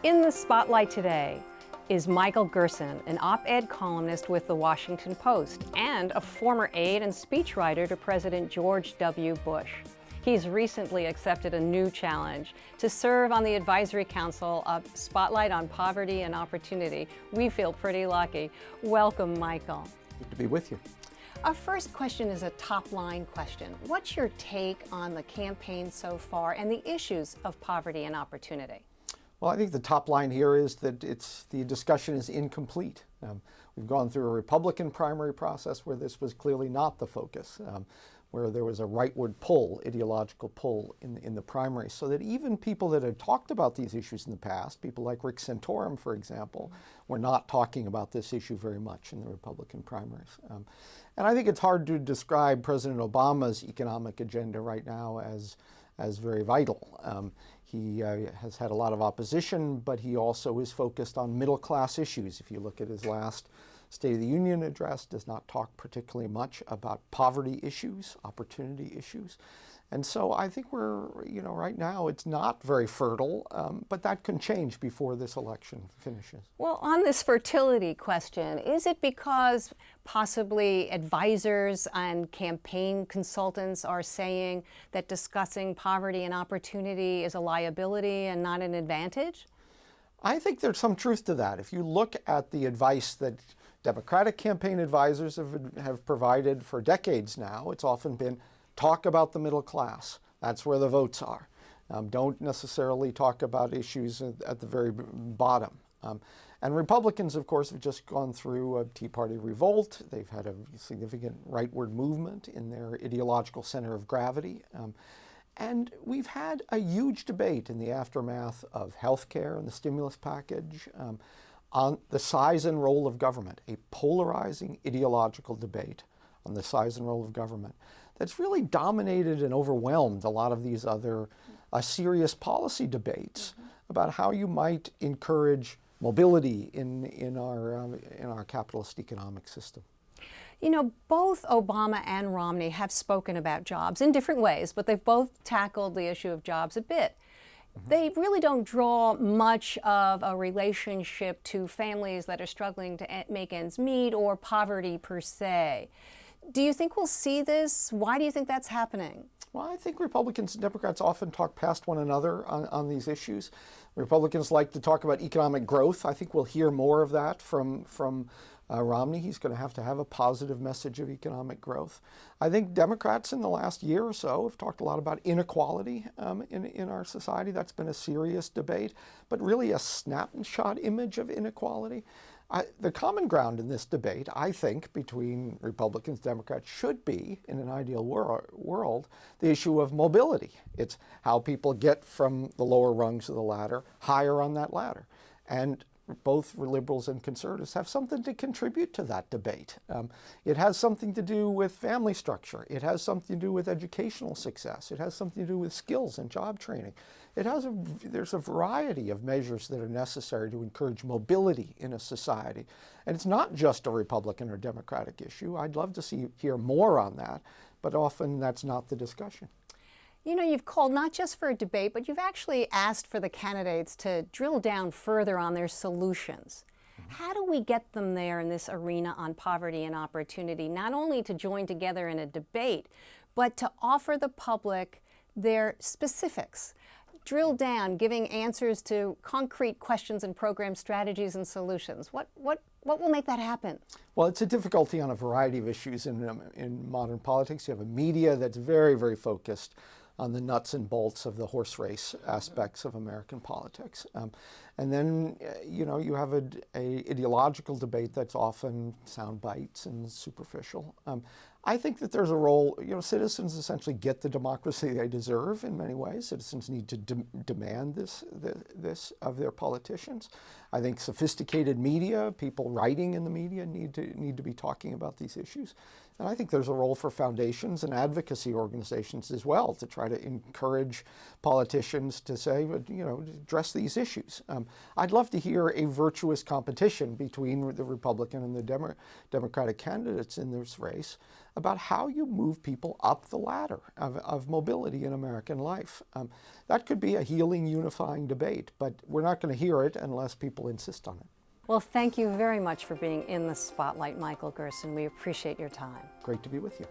In the spotlight today is Michael Gerson, an op-ed columnist with The Washington Post and a former aide and speechwriter to President George W. Bush. He's recently accepted a new challenge to serve on the advisory council of Spotlight on Poverty and Opportunity. We feel pretty lucky. Welcome, Michael. Good to be with you. Our first question is a top-line question. What's your take on the campaign so far and the issues of poverty and opportunity? Well, I think the top line here is that the discussion is incomplete. We've gone through a Republican primary process where this was clearly not the focus, where there was a rightward pull, ideological pull in the primary, so that even people that had talked about these issues in the past, people like Rick Santorum, for example, were not talking about this issue very much in the Republican primaries. And I think it's hard to describe President Obama's economic agenda right now as very vital. He has had a lot of opposition, but he also is focused on middle-class issues. If you look at his last State of the Union address, does not talk particularly much about poverty issues, opportunity issues. And so I think we're, right now it's not very fertile, but that can change before this election finishes. Well, on this fertility question, is it because possibly advisors and campaign consultants are saying that discussing poverty and opportunity is a liability and not an advantage? I think there's some truth to that. If you look at the advice that Democratic campaign advisors have provided for decades now, it's often been talk about the middle class. That's where the votes are. Don't necessarily talk about issues at the very bottom. And Republicans, of course, have just gone through a Tea Party revolt. They've had a significant rightward movement in their ideological center of gravity. And we've had a huge debate in the aftermath of health care and the stimulus package on the size and role of government, a polarizing ideological debate on the size and role of government that's really dominated and overwhelmed a lot of these other serious policy debates about how you might encourage mobility in our capitalist economic system. You know, both Obama and Romney have spoken about jobs in different ways, but they've both tackled the issue of jobs a bit. They really don't draw much of a relationship to families that are struggling to make ends meet or poverty per se. Do you think we'll see this? Why do you think that's happening? Well, I think Republicans and Democrats often talk past one another on these issues. Republicans like to talk about economic growth. I think we'll hear more of that from Romney. He's going to have a positive message of economic growth. I think Democrats in the last year or so have talked a lot about inequality in our society. That's been a serious debate, but really a snapshot image of inequality. The common ground in this debate, I think, between Republicans and Democrats should be, in an ideal world, the issue of mobility. It's how people get from the lower rungs of the ladder higher on that ladder. And both liberals and conservatives have something to contribute to that debate. It has something to do with family structure. It has something to do with educational success. It has something to do with skills and job training. There's a variety of measures that are necessary to encourage mobility in a society. And it's not just a Republican or Democratic issue. I'd love to hear more on that, but often that's not the discussion. You know, you've called not just for a debate, but you've actually asked for the candidates to drill down further on their solutions. How do we get them there in this arena on poverty and opportunity, not only to join together in a debate, but to offer the public their specifics? Drill down, giving answers to concrete questions and program strategies and solutions. What will make that happen? Well, it's a difficulty on a variety of issues in modern politics. You have a media that's very, very focused on the nuts and bolts of the horse race aspects of American politics. And then, you have a ideological debate that's often sound bites and superficial. I think that there's a role, citizens essentially get the democracy they deserve in many ways. Citizens need to demand this of their politicians. I think sophisticated media, people writing in the media need to be talking about these issues. And I think there's a role for foundations and advocacy organizations as well to try to encourage politicians to say, address these issues. I'd love to hear a virtuous competition between the Republican and the Democratic candidates in this race about how you move people up the ladder of mobility in American life. That could be a healing, unifying debate, but we're not going to hear it unless people insist on it. Well, thank you very much for being in the spotlight, Michael Gerson. We appreciate your time. Great to be with you.